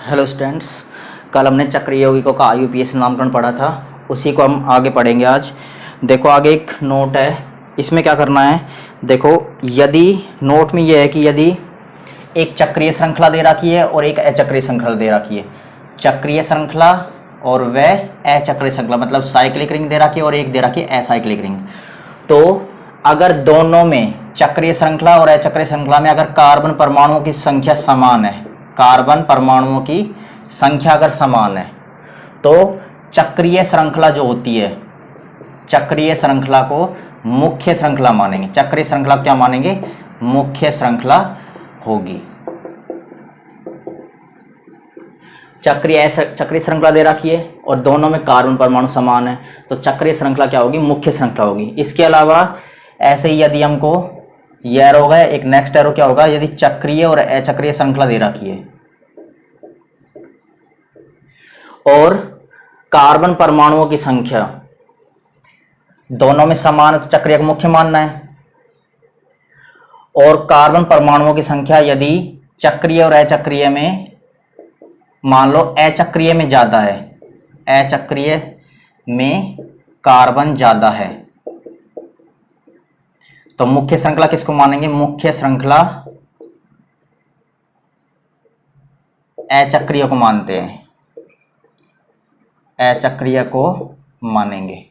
Hello students, कल हमने चक्रीय यौगिकों का IUPAC नामकरण पढ़ा था, उसी को हम आगे पढ़ेंगे आज। देखो आगे एक नोट है, इसमें क्या करना है। देखो यदि नोट में यह है कि यदि एक चक्रीय श्रृंखला दे रखी है और एक अचक्रीय श्रृंखला दे रखी है, चक्रीय श्रृंखला और वह अचक्रीय श्रृंखला मतलब साइक्लिक रिंग दे रखी है और एक दे रखी है असाइक्लिक रिंग। तो अगर दोनों में चक्रीय श्रृंखला और अचक्रीय श्रृंखला में अगर कार्बन परमाणुओं की संख्या समान है, कार्बन परमाणुओं की संख्या अगर समान है, तो चक्रीय श्रृंखला जो होती है, चक्रीय श्रृंखला को मुख्य श्रृंखला मानेंगे। चक्रीय श्रृंखला क्या मानेंगे? मुख्य श्रृंखला होगी। चक्रीय श्रृंखला दे रखी है और दोनों में कार्बन परमाणु समान है, तो चक्रीय श्रृंखला क्या होगी? मुख्य श्रृंखला होगी। इसके अलावा ऐसे ही यदि हमको यह एरो होगा, एक नेक्स्ट एरो क्या होगा, यदि चक्रीय और अचक्रीय श्रृंखला दे रखी है और कार्बन परमाणुओं की संख्या दोनों में समान है, तो चक्रीय को मुख्य मानना है। और कार्बन परमाणुओं की संख्या यदि चक्रीय और अचक्रीय में, मान लो अचक्रीय में ज्यादा है, अचक्रीय में कार्बन ज्यादा है, तो मुख्य श्रृंखला किसको मानेंगे? मुख्य श्रृंखला अचक्रीय को मानते हैं, अचक्रीय को मानेंगे।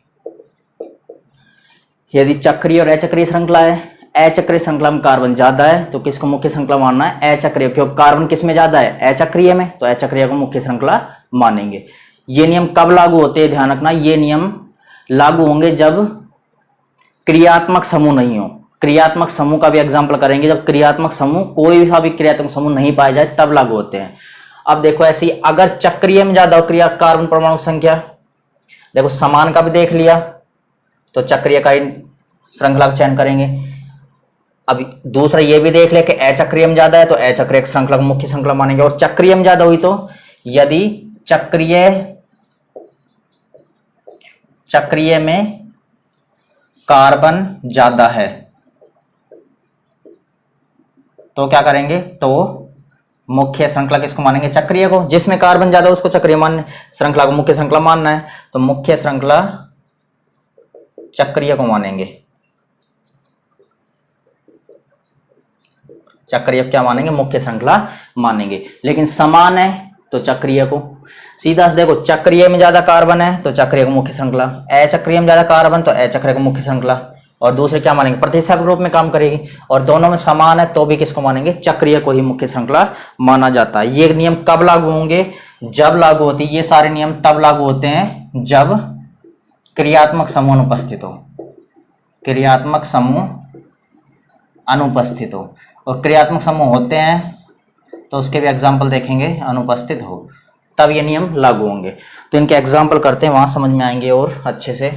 यदि चक्रीय और अचक्रीय श्रृंखला है, अचक्रीय श्रृंखला में कार्बन ज्यादा है, तो किसको मुख्य श्रृंखला मानना है? अचक्रीय, क्योंकि कार्बन किस में ज्यादा है? अचक्रीय में, तो अचक्रीय को मुख्य श्रृंखला मानेंगे। ये नियम कब लागू होते हैं? ध्यान रखना, ये नियम लागू होंगे जब क्रियात्मक समूह नहीं हो। क्रियात्मक समूह का भी एग्जाम्पल करेंगे, जब क्रियात्मक समूह कोई सा भी क्रियात्मक समूह नहीं पाया जाए तब लागू होते हैं। अब देखो ऐसी अगर चक्रीय में ज्यादा हो क्रिया कार्बन परमाणु संख्या, देखो समान का भी देख लिया तो चक्रीय का श्रृंखला का चयन करेंगे। अब दूसरा ये भी देख लिया कि अचक्रीय में ज्यादा है तो अचक्रीय श्रृंखला को मुख्य श्रृंखला मानेंगे। और चक्रीय में ज्यादा हुई तो यदि चक्रीय में कार्बन ज्यादा है तो क्या करेंगे? तो मुख्य श्रृंखला किसको मानेंगे? चक्रीय को। जिसमें कार्बन ज्यादा उसको चक्रीय मानना, श्रृंखला को मुख्य श्रृंखला मानना है, तो मुख्य श्रृंखला चक्रीय को मानेंगे। चक्रीय क्या मानेंगे? मुख्य श्रृंखला मानेंगे। लेकिन समान है तो चक्रीय को। सीधा से देखो, चक्रीय में ज्यादा कार्बन है तो चक्रीय को मुख्य श्रृंखला, अचक्रीय में ज्यादा कार्बन तो अचक्रीय को मुख्य श्रृंखला, और दूसरे क्या मानेंगे? प्रतिस्थापित रूप में काम करेगी। और दोनों में समान है तो भी किसको मानेंगे? चक्रीय को ही मुख्य श्रृंखला माना जाता है। ये नियम कब लागू होंगे? जब लागू होती है, ये सारे नियम तब लागू होते हैं जब क्रियात्मक समूह अनुपस्थित हो, क्रियात्मक समूह अनुपस्थित हो। और क्रियात्मक समूह होते हैं तो उसके भी एग्जाम्पल देखेंगे, अनुपस्थित हो तब ये नियम लागू होंगे। तो इनके एग्जाम्पल करते हैं, वहां समझ में आएंगे और अच्छे से।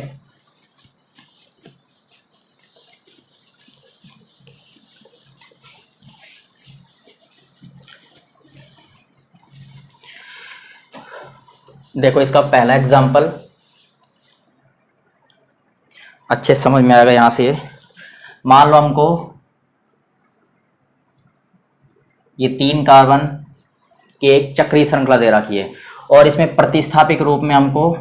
देखो इसका पहला एग्जाम्पल अच्छे समझ में आएगा यहां से। मान लो हमको ये 3 कार्बन की एक चक्रीय श्रृंखला दे रखी है और इसमें प्रतिस्थापित रूप में हमको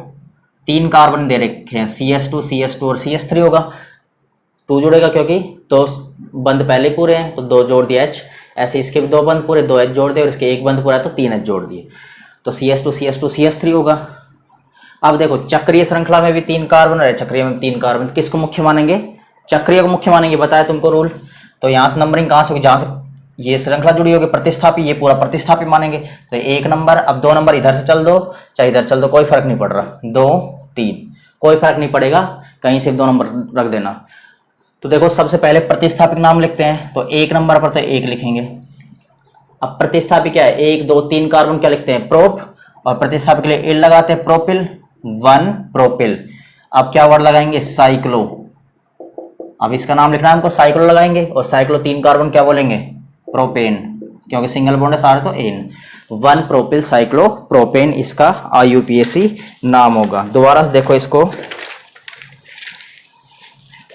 3 कार्बन दे रखे हैं, CH2 CH2 और CH3 होगा। 2 जुड़ेगा क्योंकि 2 बंद पहले पूरे हैं तो 2 जोड़ दिया H, ऐसे इसके भी 2 बंद पूरे, 2 H जोड़ दिए, और इसके 1 बंद पूरा है तो 3 H जोड़ दिए, तो CH2 CH2 CH3 होगा। अब देखो चक्रीय श्रृंखला में भी 3 कार्बन और चक्रीय में 3 कार्बन, किसको मुख्य मानेंगे? चक्रीय को मुख्य मानेंगे, बताया तुमको रूल। तो यहाँ से नंबरिंग कहाँ से होगी? जहाँ से ये श्रृंखला जुड़ी होगी प्रतिस्थापी, ये पूरा प्रतिस्थापी मानेंगे। तो 1 नंबर, अब 2 नंबर इधर से चल दो चाहे इधर चल दो, कोई फर्क नहीं पड़ रहा, 2 3 कोई फर्क नहीं पड़ेगा, कहीं से 2 नंबर रख देना। तो देखो सबसे पहले प्रतिस्थापिक नाम लिखते हैं, तो 1 नंबर पर तो 1 लिखेंगे। अब प्रतिस्थापी क्या है? 1 2 3 कार्बन क्या लिखते हैं? प्रोप, और प्रतिस्थापिक के लिए एल लगाते हैं, प्रोपिल 1 प्रोपिल। अब क्या वर्ड लगाएंगे? साइक्लो। अब इसका नाम लिखना है हमको, साइक्लो लगाएंगे, और साइक्लो 3 कार्बन क्या बोलेंगे? प्रोपेन, क्योंकि सिंगल बॉन्ड है सारे, तो एन, 1 प्रोपिल साइक्लो प्रोपेन, इसका IUPAC नाम होगा। दोबारा से देखो इसको,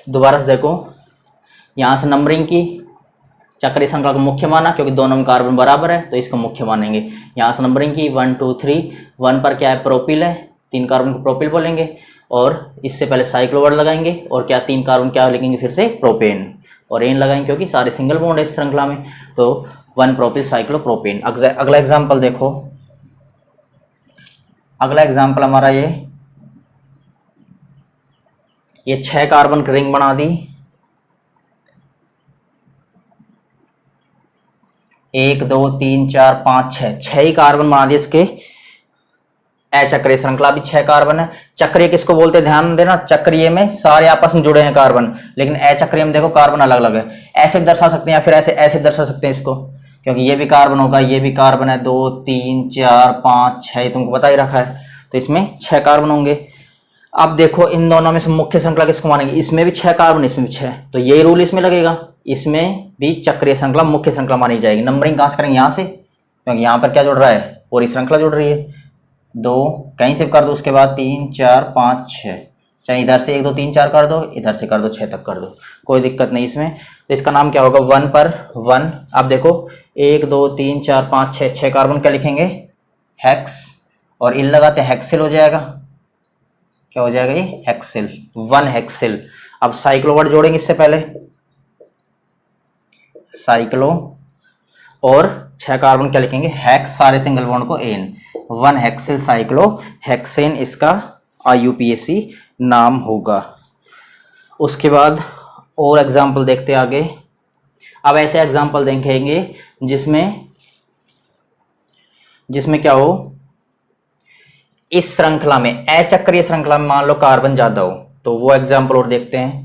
दोबारा से देखो, यहां से नंबरिंग की चक्रीय श्रृंखला को मुख्य माना क्योंकि दोनों में कार्बन बराबर है, तो इसको मुख्य मानेंगे। यहाँ से नंबरिंग की 1 2 3, 1 पर क्या है, प्रोपिल है, 3 कार्बन को प्रोपिल बोलेंगे, और इससे पहले साइक्लो वर्ड लगाएंगे, और क्या 3 कार्बन क्या लिखेंगे फिर से, प्रोपेन, और एन लगाएंगे क्योंकि सारे सिंगल बॉन्ड है इस श्रृंखला में, तो 1 प्रोपिल साइक्लो प्रोपेन। अगला एग्जाम्पल देखो, अगला एग्जाम्पल हमारा ये 6 कार्बन की रिंग बना दी, 1 2 3 4 5 6, 6 ही कार्बन बना दिए इसके। अचक्रीय श्रृंखला भी 6 कार्बन है। चक्रीय किसको बोलते हैं, ध्यान देना, चक्रीय में सारे आपस में जुड़े हैं कार्बन, लेकिन अचक्रीय में देखो कार्बन अलग अलग है। ऐसे भी दर्शा सकते हैं या फिर ऐसे ऐसे दर्शा सकते हैं इसको, क्योंकि ये भी कार्बन होगा, ये भी कार्बन है, 2 3 4 5 6 तुमको बता ही रखा है, तो इसमें 6 कार्बन होंगे। अब देखो इन दोनों में से मुख्य श्रृंखला किसको मानेंगे, इसमें भी 6 कार्बन, इसमें भी 6, तो यही रूल इसमें लगेगा, इसमें भी चक्रीय श्रृंखला मुख्य श्रृंखला मानी जाएगी। नंबरिंग कहां से करेंगे, यहाँ से, क्योंकि यहाँ पर क्या जुड़ रहा है, पूरी श्रृंखला जुड़ रही है। 2 कहीं से कर दो, उसके बाद 3 4 5 6, चाहे इधर से 1 2 3 4 कर दो, इधर से कर दो 6 तक कर दो, कोई दिक्कत नहीं इसमें। तो इसका नाम क्या होगा, 1 पर 1। अब देखो 1 2 3 4 5 6, 6 कार्बन क्या लिखेंगे, हेक्स, और इल लगाते हेक्सिल हो जाएगा, क्या हो जाएगा ये, हेक्सिल, 1 हेक्सिल। अब साइक्लो वर्ड जोड़ेंगे इससे पहले, साइक्लो, और 6 कार्बन क्या लिखेंगे, हेक्स, सारे सिंगल बॉन्ड को एन, 1 हेक्सिल साइक्लो हेक्सेन, इसका IUPAC नाम होगा। उसके बाद और एग्जाम्पल देखते आगे। अब ऐसे एग्जाम्पल देखेंगे जिसमें क्या हो, इस श्रृंखला में, अचक्रीय श्रृंखला में मान लो कार्बन ज्यादा हो, तो वो एग्जाम्पल और देखते हैं।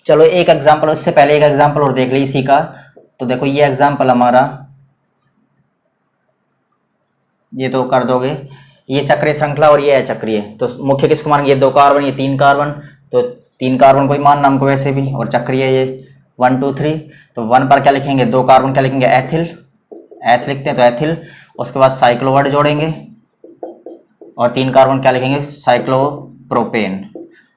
चलो एक एग्जाम्पल, उससे पहले एक एग्जाम्पल और देख ली इसी का। तो देखो ये एग्जाम्पल हमारा, ये तो कर दोगे, ये चक्रीय श्रृंखला और ये अचक्रीय, तो मुख्य किसको मानेंगे, ये 2 कार्बन, ये 3 कार्बन, तो 3 कार्बन को ही मानना हमको वैसे भी, और चक्रीय ये 1 2 3, तो 1 पर क्या लिखेंगे, 2 कार्बन क्या लिखेंगे, एथिल, एथ लिखते हैं तो एथिल, उसके बाद साइक्लो वर्ड जोड़ेंगे, और 3 कार्बन क्या लिखेंगे, साइक्लोप्रोपेन,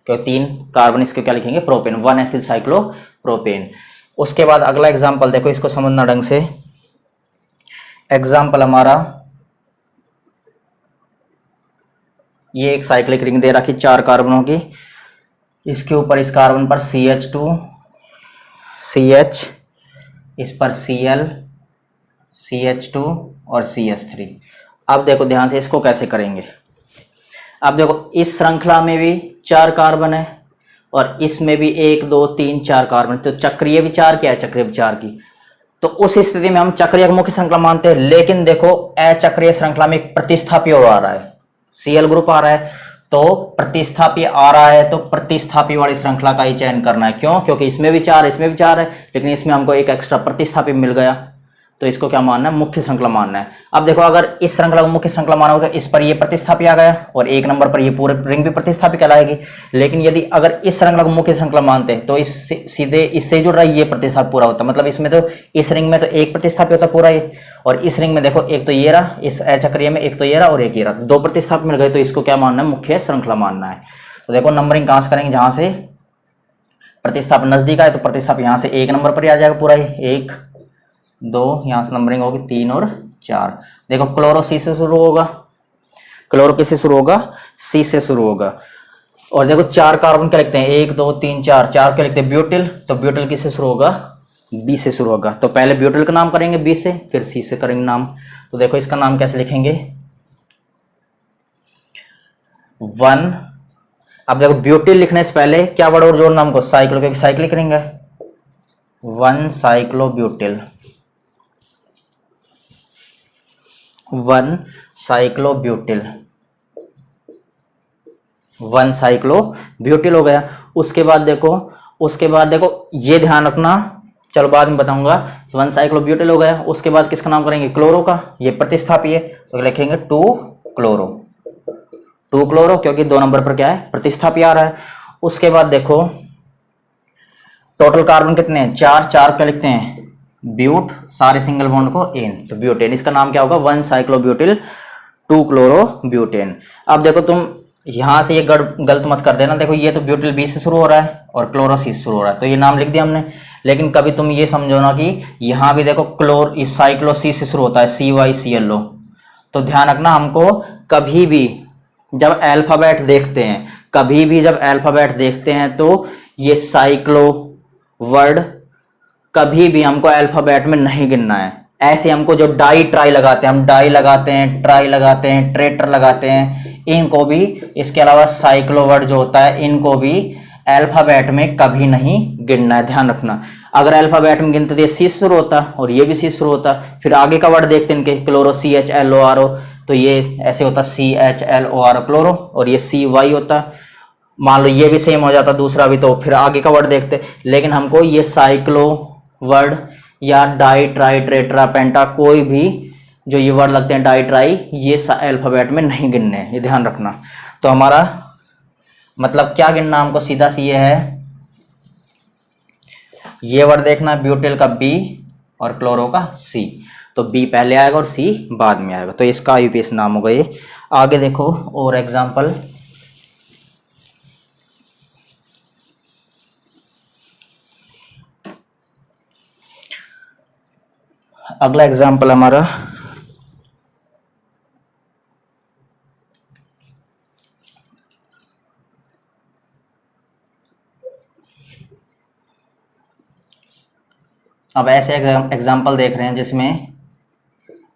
क्योंकि 3 कार्बन इसके क्या लिखेंगे, प्रोपेन, 1 एथिल साइक्लोप्रोपेन। उसके बाद अगला एग्जाम्पल देखो, इसको समझना ढंग से। एग्जाम्पल हमारा ये एक साइक्लिक रिंग दे रखी 4 कार्बनों की, इसके ऊपर इस कार्बन पर CH2 CH, इस पर Cl CH2 और CH3। अब देखो ध्यान से इसको कैसे करेंगे। अब देखो इस श्रृंखला में भी 4 कार्बन है, और इसमें भी 1 2 3 4 कार्बन, तो चक्रीय भी 4 की है, चक्रीय भी 4 की, तो उस स्थिति में हम चक्रीय को मुख्य श्रृंखला मानते हैं। लेकिन देखो अचक्रीय श्रृंखला में एक प्रतिस्थापी और आ रहा है, Cl ग्रुप आ रहा है, तो प्रतिस्थापी आ रहा है, तो प्रतिस्थापी वाली श्रृंखला का ही चयन करना है। क्यों, क्योंकि इसमें भी 4 इसमें भी 4 है, लेकिन इसमें हमको एक एक्स्ट्रा प्रतिस्थापी मिल गया, तो इसको क्या मानना है, मुख्य श्रृंखला मानना है। अब देखो अगर इस श्रृंखला को मुख्य श्रृंखला माना होगा तो इस पर ये प्रतिस्थापी आ गया, और 1 नंबर पर ये पूरे रिंग भी प्रतिस्थापी कहलाएगी। लेकिन यदि अगर इस श्रृंखला को मुख्य श्रृंखला मानते हैं तो इस सीधे इससे जुड़ रहा है, ये प्रतिस्थापी पूरा होता है, मतलब इसमें तो इस रिंग में तो एक प्रतिस्थापी होता पूरा ये, और इस रिंग में देखो एक तो ये रहा, इस अचक्रीय में एक तो ये रहा और एक ये रहा, 2 प्रतिस्थापी मिल गए, तो इसको क्या मानना है, मुख्य श्रृंखला मानना है। तो देखो नंबरिंग कहां से करेंगे, जहां से प्रतिस्थापन नजदीक आए तो प्रतिस्थापी यहाँ से 1 नंबर पर ही आ जाएगा पूरा ही, 1 2, यहाँ से नंबरिंग होगी 3 और 4। देखो क्लोरो C से शुरू होगा, क्लोरो किससे शुरू होगा, C से शुरू होगा। और देखो 4 कार्बन क्या लिखते हैं, 1 2 3 4, 4 क्या लिखते हैं, ब्यूटिल, तो ब्यूटिल किससे शुरू होगा, B से शुरू होगा। तो पहले ब्यूटिल का नाम करेंगे B से, फिर C से करेंगे नाम। तो देखो इसका नाम कैसे लिखेंगे, 1। अब देखो ब्यूटिल लिखने से पहले क्या वर्ड और जोड़ना हमको, साइक्लो, क्योंकि साइक्लिक रिंग है, 1 साइक्लोब्यूटिल, 1 साइक्लोब्यूटिल, 1 साइक्लोब्यूटिल हो गया। उसके बाद देखो ये ध्यान रखना, चलो बाद में बताऊंगा। 1 साइक्लोब्यूटिल हो गया, उसके बाद किसका नाम करेंगे, क्लोरो का, ये प्रतिस्थापी है, तो लिखेंगे 2 क्लोरो, 2 क्लोरो, क्योंकि 2 नंबर पर क्या है, प्रतिस्थापी आ रहा है। उसके बाद देखो टोटल कार्बन कितने हैं, 4, 4 क्या लिखते हैं, ब्यूट, सारे सिंगल बॉन्ड को एन, तो ब्यूटेन। इसका नाम क्या होगा, 1 साइक्लोब्यूटिल 2 क्लोरोब्यूटेन। अब देखो तुम यहाँ से ये गलत मत कर देना, देखो ये तो ब्यूटिल बी से शुरू हो रहा है और क्लोरो सी से शुरू हो रहा है, तो ये नाम लिख दिया हमने। लेकिन कभी तुम ये समझो ना कि यहाँ भी देखो क्लोर इस साइक्लो सी से शुरू होता है, CYClO, तो ध्यान रखना हमको कभी भी जब अल्फाबेट देखते हैं, कभी भी जब अल्फाबेट देखते हैं तो ये साइक्लो वर्ड कभी भी हमको अल्फाबेट में नहीं गिनना है। ऐसे हमको जो डाई ट्राई लगाते हैं, हम डाई लगाते हैं, ट्राई लगाते हैं, ट्रेटर लगाते हैं, इनको भी, इसके अलावा साइक्लो वर्ड जो होता है इनको भी अल्फाबेट में कभी नहीं गिनना है, ध्यान रखना। अगर अल्फाबेट में गिनते तो ये सी शुरू होता और ये भी सी शुरू होता, फिर आगे का वर्ड देखते हैं इनके, क्लोरो CHLORO, तो ये ऐसे होता CHLORO क्लोरो, और ये CY होता, मान लो ये भी सेम हो जाता दूसरा भी, तो फिर आगे का वर्ड देखते। लेकिन हमको ये साइक्लो वर्ड या डाई ट्राई ट्रेट्रा पेंटा कोई भी जो ये वर्ड लगते हैं डाई ट्राई, ये अल्फाबेट में नहीं गिनने हैं, ये ध्यान रखना। तो हमारा मतलब क्या गिनना हमको, सीधा सी ये है, ये वर्ड देखना, ब्यूटिल का B और क्लोरो का C, तो B पहले आएगा और C बाद में आएगा, तो इसका IUPAC नाम होगा ये। आगे देखो और एग्जाम्पल, अगला एग्जाम्पल हमारा अब ऐसे एग्जाम्पल देख रहे हैं जिसमें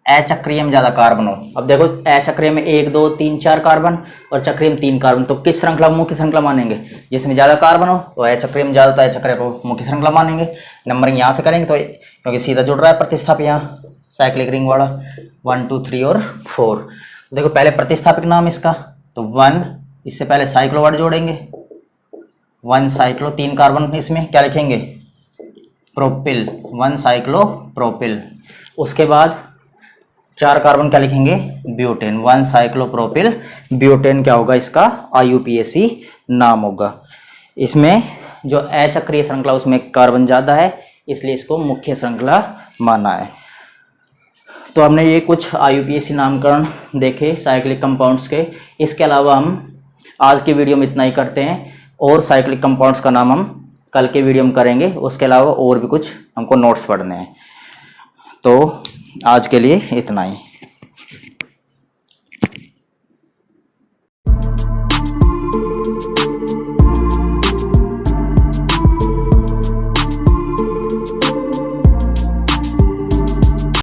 अचक्रीय में ज्यादा कार्बन हो। अब देखो अचक्रीय में 1 2 3 4 कार्बन और चक्रीय में 3 कार्बन, तो किस श्रृंखला मुख्य श्रृंखला मानेंगे, जिसमें ज्यादा कार्बन हो तो अचक्रीय में ज्यादा, तो अचक्रीय को मुख्य श्रृंखला मानेंगे। नंबरिंग यहाँ से करेंगे तो क्योंकि सीधा जुड़ रहा है प्रतिस्थापक यहाँ साइक्लिक रिंग वाला 1 2 3 और 4। देखो पहले प्रतिस्थापक नाम इसका, तो 1, इससे पहले साइक्लो वर्ड जोड़ेंगे, 1 साइक्लो, 3 कार्बन, इसमें क्या लिखेंगे, प्रोपिल, 1 साइक्लो प्रोपिल। उसके बाद 4 कार्बन क्या लिखेंगे, ब्यूटेन, 1 साइक्लो प्रोपिल ब्यूटेन क्या होगा, इसका IUPAC नाम होगा। इसमें जो अचक्रीय श्रृंखला उसमें कार्बन ज्यादा है, इसलिए इसको मुख्य श्रृंखला माना है। तो हमने ये कुछ IUPAC नामकरण देखे साइक्लिक कंपाउंड्स के। इसके अलावा हम आज की वीडियो में इतना ही करते हैं, और साइक्लिक कंपाउंड्स का नाम हम कल के वीडियो में करेंगे। उसके अलावा और भी कुछ हमको नोट्स पढ़ने हैं। तो आज के लिए इतना ही।